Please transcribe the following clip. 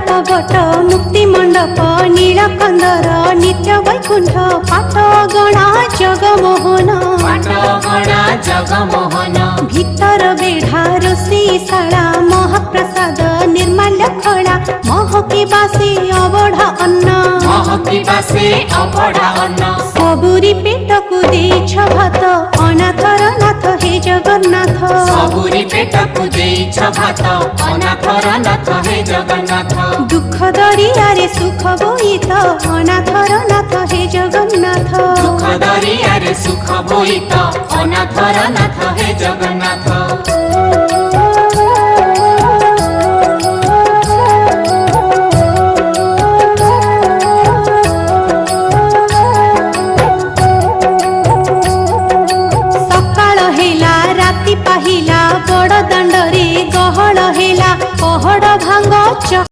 पवट मुक्ति मंडप नीलकंदर नित्य वैकुंठ पाटगणा जगमोहन भीतर बेढ़ा रोषेशाला महाप्रसाद निर्माल्य खड़ा महकी बासे अबढ़ा अन्न सबुरी पेट को देछ भात अनाथर नाथ हे जगन्नाथ दुख दरियारे सुख बोईत अनाथर नाथ हे जगन्नाथ